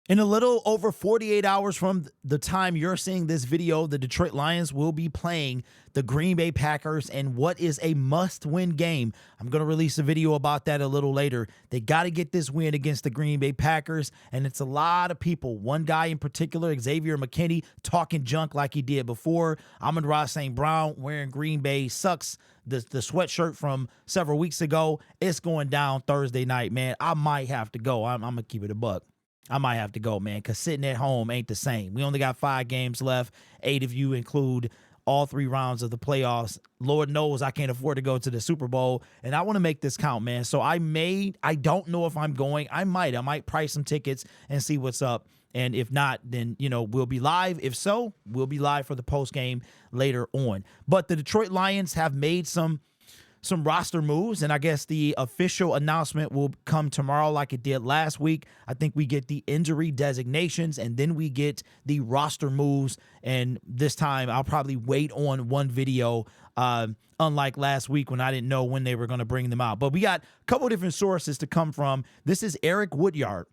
In a little over 48 hours from the time you're seeing this video, the Detroit Lions will be playing the Green Bay Packers in what is a must-win game. I'm going to release a video about that a little later. They got to get this win against the Green Bay Packers, and it's a lot of people. One guy in particular, Xavier McKinney, talking junk like he did before. Amon-Ra St. Brown wearing Green Bay sucks. The sweatshirt from several weeks ago, it's going down Thursday night, man. I might have to go. I'm going to keep it a buck. I might have to go, man, because sitting at home ain't the same. We only got 5 games left, 8 if you include all 3 rounds of the playoffs. Lord knows I can't afford to go to the Super Bowl, and I want to make this count, man. So I don't know if I'm going. I might price some tickets and see what's up. And if not, then, we'll be live. If so, we'll be live for the post game later on. But the Detroit Lions have made some roster moves, and I guess the official announcement will come tomorrow like it did last week. I think we get the injury designations, and then we get the roster moves, and this time I'll probably wait on one video, unlike last week when I didn't know when they were going to bring them out. But we got a couple different sources to come from. This is Eric Woodyard.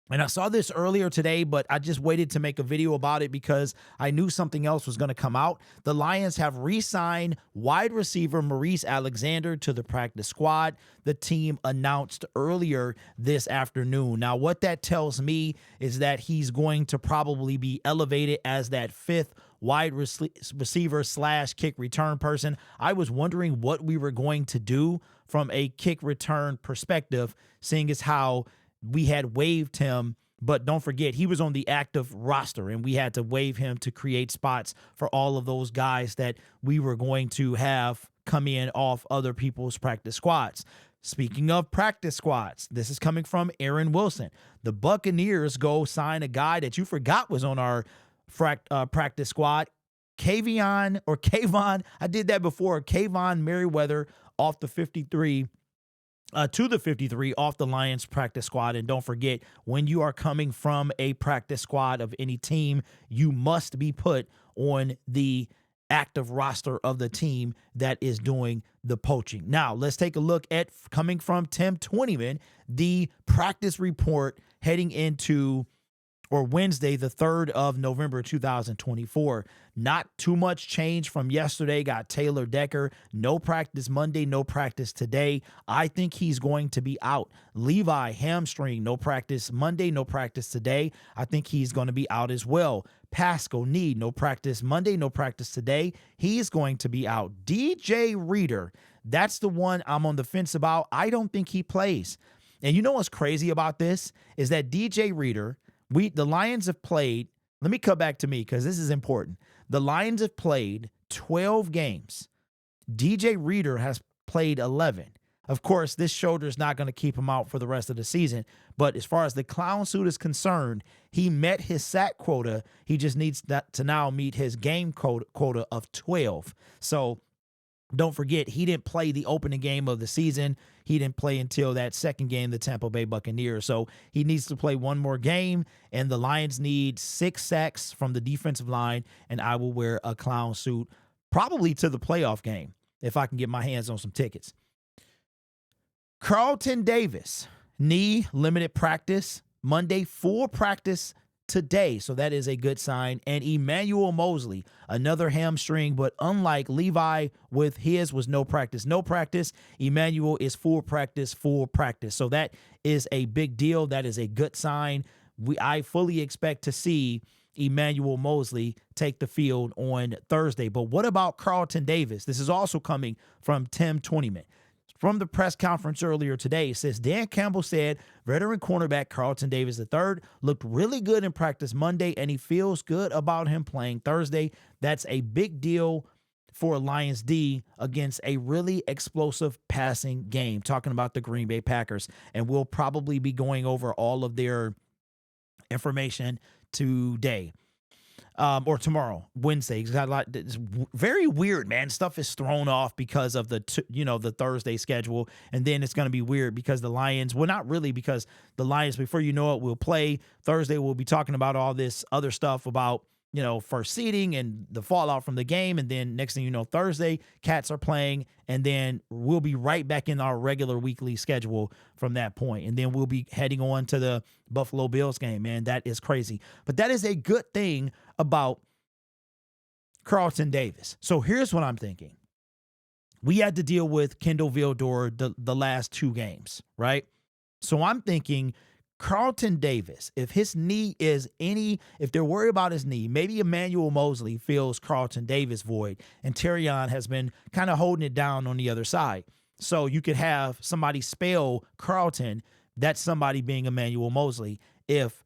And I saw this earlier today, but I just waited to make a video about it because I knew something else was going to come out. The Lions have re-signed wide receiver Maurice Alexander to the practice squad. The team announced earlier this afternoon. Now, what that tells me is that he's going to probably be elevated as that 5th wide receiver / kick return person. I was wondering what we were going to do from a kick return perspective, seeing as how we had waived him, but don't forget, he was on the active roster, and we had to waive him to create spots for all of those guys that we were going to have come in off other people's practice squads. Speaking of practice squads, this is coming from Aaron Wilson. The Buccaneers go sign a guy that you forgot was on our practice squad, Kayvon. I did that before. Kayvon Merriweather off the 53. To the 53 off the Lions practice squad. And don't forget, when you are coming from a practice squad of any team, you must be put on the active roster of the team that is doing the poaching. Now, let's take a look at, coming from Tim Twentyman, the practice report heading into Wednesday, the 3rd of November, 2024. Not too much change from yesterday. Got Taylor Decker. No practice Monday, no practice today. I think he's going to be out. Levi, hamstring, no practice Monday, no practice today. I think he's going to be out as well. Pascal, knee, no practice Monday, no practice today. He's going to be out. DJ Reader, that's the one I'm on the fence about. I don't think he plays. And you know what's crazy about this is that DJ Reader, the Lions have played, let me cut back to me because this is important. The Lions have played 12 games. DJ Reader has played 11. Of course, this shoulder is not going to keep him out for the rest of the season. But as far as the clown suit is concerned, he met his sack quota. He just needs to now meet his game quota of 12. So don't forget, he didn't play the opening game of the season. He didn't play until that second game, the Tampa Bay Buccaneers. So he needs to play one more game, and the Lions need 6 sacks from the defensive line, and I will wear a clown suit probably to the playoff game if I can get my hands on some tickets. Carlton Davis, knee, limited practice. Monday, full practice today, so that is a good sign. And Emmanuel Mosley, another hamstring, but unlike Levi with his was no practice, Emmanuel is full practice. So that is a big deal. That is a good sign. I fully expect to see Emmanuel Mosley take the field on Thursday. But what about Carlton Davis? This is also coming from Tim Twentyman. From the press conference earlier today, it says Dan Campbell said veteran cornerback Carlton Davis III looked really good in practice Monday, and he feels good about him playing Thursday. That's a big deal for Lions D against a really explosive passing game, talking about the Green Bay Packers. And we'll probably be going over all of their information today. Or tomorrow, Wednesday. It's got a lot. It's very weird, man. Stuff is thrown off because of the Thursday schedule, and then it's going to be weird because the Lions. Well, not really, because the Lions, before you know it, will play Thursday. We'll be talking about all this other stuff about first seeding and the fallout from the game. And then next thing you know, Thursday, Cats are playing. And then we'll be right back in our regular weekly schedule from that point. And then we'll be heading on to the Buffalo Bills game, man. That is crazy. But that is a good thing about Carlton Davis. So here's what I'm thinking. We had to deal with Kendall Vildor the last 2 games, right? So I'm thinking Carlton Davis, if his knee is if they're worried about his knee, maybe Emmanuel Mosley fills Carlton Davis void, and Terrion has been kind of holding it down on the other side. So you could have somebody spell Carlton, that's somebody being Emmanuel Mosley, if,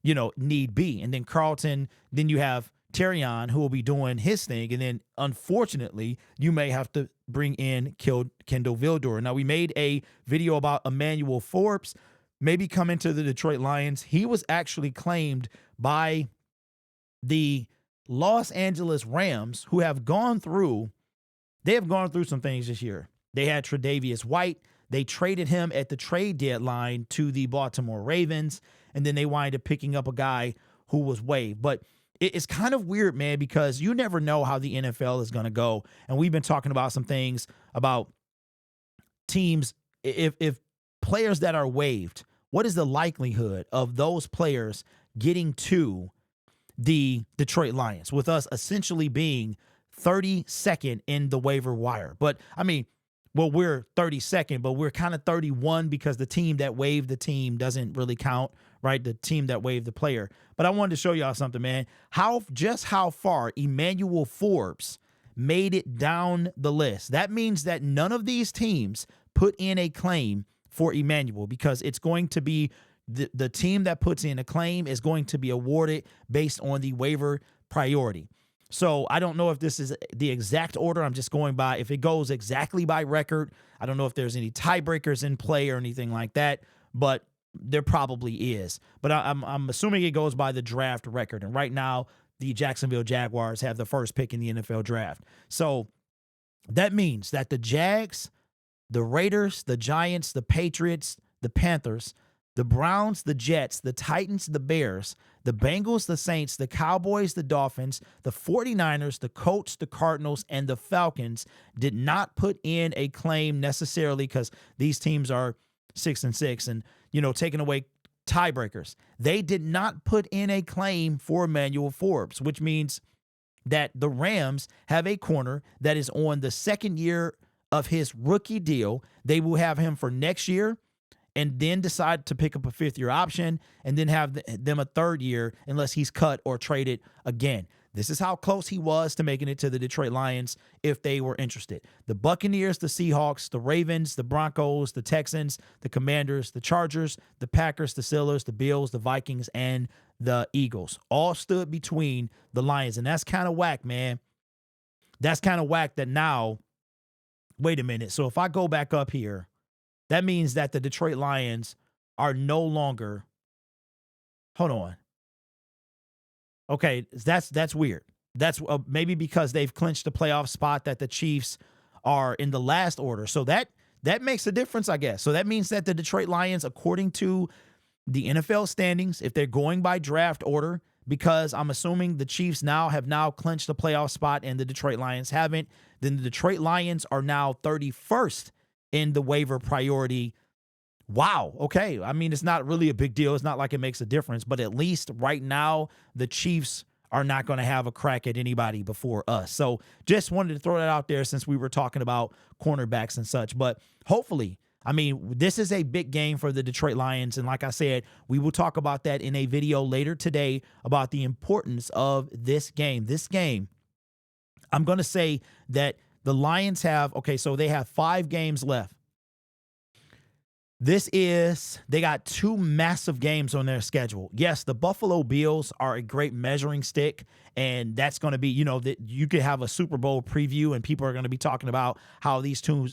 need be. And then Carlton, then you have Terrion who will be doing his thing. And then unfortunately, you may have to bring in Kendall Vildor. Now, we made a video about Emmanuel Forbes maybe come into the Detroit Lions. He was actually claimed by the Los Angeles Rams, who have gone through some things this year. They had Tre'Davious White. They traded him at the trade deadline to the Baltimore Ravens, and then they wind up picking up a guy who was waived. But it's kind of weird, man, because you never know how the NFL is going to go. And we've been talking about some things about teams. If players that are waived, what is the likelihood of those players getting to the Detroit Lions, with us essentially being 32nd in the waiver wire? But I mean, well, we're 32nd, but we're kind of 31 because the team that waived the team doesn't really count, right? The team that waived the player. But I wanted to show y'all something, man. How far Emmanuel Forbes made it down the list. That means that none of these teams put in a claim for Emmanuel, because it's going to be the team that puts in a claim is going to be awarded based on the waiver priority. So I don't know if this is the exact order. I'm just going by, if it goes exactly by record. I don't know if there's any tiebreakers in play or anything like that, but there probably is. But I'm assuming it goes by the draft record. And right now, the Jacksonville Jaguars have the first pick in the NFL draft. So that means that the Jags, the Raiders, the Giants, the Patriots, the Panthers, the Browns, the Jets, the Titans, the Bears, the Bengals, the Saints, the Cowboys, the Dolphins, the 49ers, the Colts, the Cardinals, and the Falcons did not put in a claim necessarily, because these teams are 6-6 and, taking away tiebreakers. They did not put in a claim for Emmanuel Forbes, which means that the Rams have a corner that is on the second year of his rookie deal. They will have him for next year and then decide to pick up a 5th-year option and then have them a 3rd year unless he's cut or traded again. This is how close he was to making it to the Detroit Lions if they were interested. The Buccaneers, the Seahawks, the Ravens, the Broncos, the Texans, the Commanders, the Chargers, the Packers, the Steelers, the Bills, the Vikings, and the Eagles all stood between the Lions. And that's kind of whack, man. That's kind of whack that now, wait a minute. So if I go back up here, that means that the Detroit Lions are no longer, hold on. Okay, that's weird. That's maybe because they've clinched the playoff spot, that the Chiefs are in the last order. So that makes a difference, I guess. So that means that the Detroit Lions, according to the NFL standings, if they're going by draft order, because I'm assuming the Chiefs have now clinched the playoff spot and the Detroit Lions haven't, then the Detroit Lions are now 31st in the waiver priority. Wow. Okay. I mean, it's not really a big deal. It's not like it makes a difference, but at least right now, the Chiefs are not going to have a crack at anybody before us. So just wanted to throw that out there since we were talking about cornerbacks and such. But hopefully, I mean, this is a big game for the Detroit Lions. And like I said, we will talk about that in a video later today about the importance of this game. This game, I'm going to say that the Lions have, so they have 5 games left. They got 2 massive games on their schedule. Yes, the Buffalo Bills are a great measuring stick, and that's going to be, that you could have a Super Bowl preview and people are going to be talking about how these two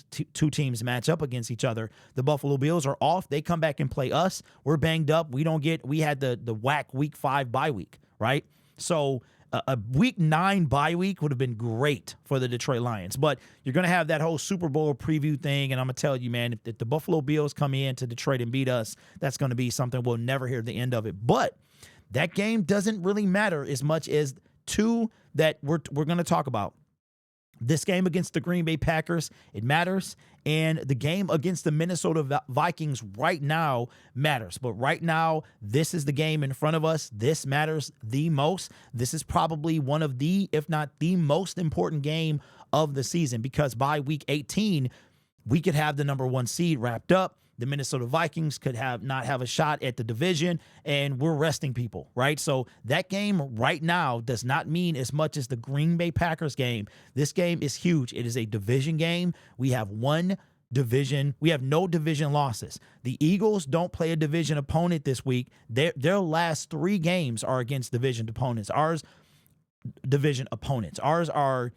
teams match up against each other. The Buffalo Bills are off. They come back and play us. We're banged up. We had the whack week 5 bye week, right? So a week 9 bye week would have been great for the Detroit Lions, but you're going to have that whole Super Bowl preview thing. And I'm going to tell you, man, if the Buffalo Bills come in to Detroit and beat us, that's going to be something we'll never hear the end of it. But that game doesn't really matter as much as two that we're going to talk about. This game against the Green Bay Packers, it matters. And the game against the Minnesota Vikings right now matters. But right now, this is the game in front of us. This matters the most. This is probably one of the, if not the most important game of the season, because by week 18, we could have the number 1 seed wrapped up. The Minnesota Vikings could not have a shot at the division, and we're resting people, right? So that game right now does not mean as much as the Green Bay Packers game. This game is huge. It is a division game. We have one division. We have no division losses. The Eagles don't play a division opponent this week. Their last 3 games are against division opponents. Ours are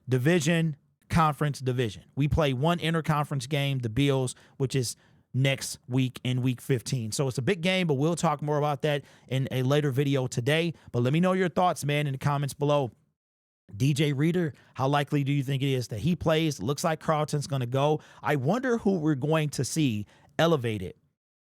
division, conference, division. We play one interconference game, the Bills, which is next week in week 15. So it's a big game, but we'll talk more about that in a later video today. But let me know your thoughts, man, in the comments below. DJ Reader, how likely do you think it is that he plays? Looks like Carlton's going to go. I wonder who we're going to see elevated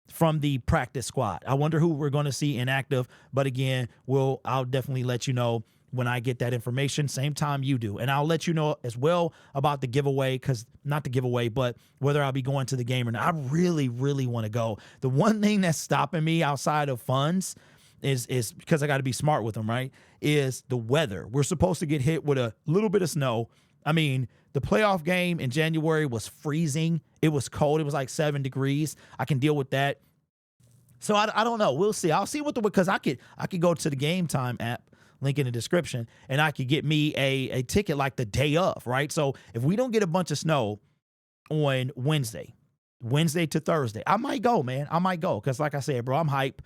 from the practice squad. I wonder who we're going to see inactive. But again, I'll definitely let you know when I get that information, same time you do. And I'll let you know as well about the giveaway, not the giveaway, but whether I'll be going to the game or not. I really, really want to go. The one thing that's stopping me outside of funds is because I got to be smart with them, right, is the weather. We're supposed to get hit with a little bit of snow. I mean, the playoff game in January was freezing. It was cold. It was like 7 degrees. I can deal with that. So I don't know. We'll see. I'll see because I could go to the Game Time app, link in the description, and I could get me a ticket like the day of, right? So if we don't get a bunch of snow on Wednesday to Thursday, I might go, man. I might go because, like I said, bro, I'm hype.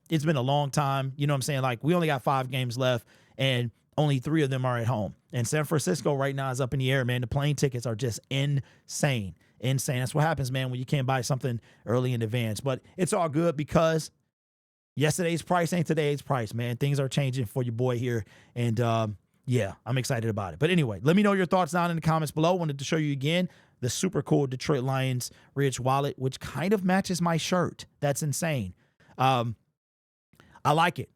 It's been a long time. You know what I'm saying? Like, we only got 5 games left, and only 3 of them are at home. And San Francisco right now is up in the air, man. The plane tickets are just insane. That's what happens, man, when you can't buy something early in advance. But it's all good because yesterday's price ain't today's price, man. Things are changing for your boy here. And, yeah, I'm excited about it. But anyway, let me know your thoughts down in the comments below. Wanted to show you again the super cool Detroit Lions Ridge wallet, which kind of matches my shirt. That's insane. I like it.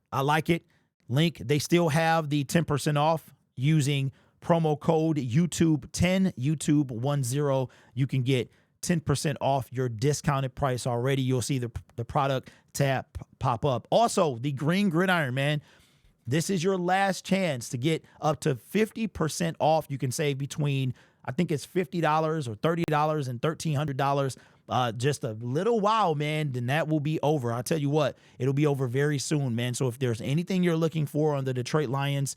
Link, they still have the 10% off using promo code YouTube10, YouTube10. You can get 10% off your discounted price already. You'll see the product tab pop up. Also, the Green Gridiron, man. This is your last chance to get up to 50% off. You can save between, I think it's $50 or $30 and $1,300. Just a little while, man, then that will be over. I'll tell you what, it'll be over very soon, man. So if there's anything you're looking for on the Detroit Lions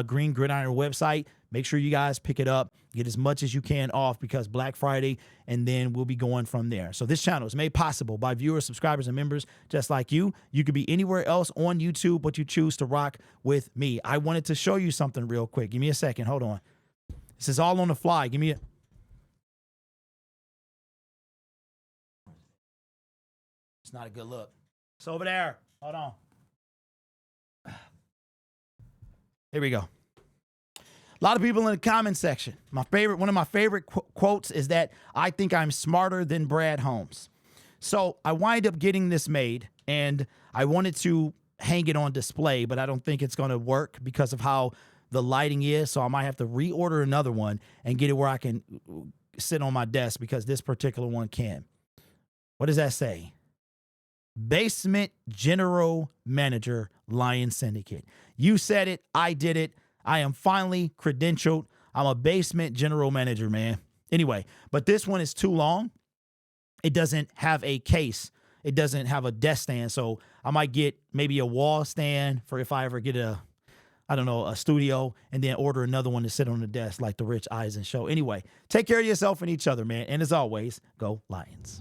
Green Gridiron website, make sure you guys pick it up. Get as much as you can off because Black Friday, and then we'll be going from there. So this channel is made possible by viewers, subscribers, and members just like you. You could be anywhere else on YouTube, but you choose to rock with me. I wanted to show you something real quick. Give me a second. Hold on. This is all on the fly. Give me a... It's not a good look. It's over there. Hold on. Here we go. A lot of people in the comment section. One of my favorite quotes is that I think I'm smarter than Brad Holmes. So I wind up getting this made, and I wanted to hang it on display, but I don't think it's going to work because of how the lighting is. So I might have to reorder another one and get it where I can sit on my desk because this particular one can. What does that say? Basement General Manager, Lions Syndicate. You said it. I did it. I am finally credentialed. I'm a basement general manager, man. Anyway, but this one is too long. It doesn't have a case. It doesn't have a desk stand. So I might get maybe a wall stand for if I ever get a studio, and then order another one to sit on the desk like the Rich Eisen show. Anyway, take care of yourself and each other, man. And as always, go Lions.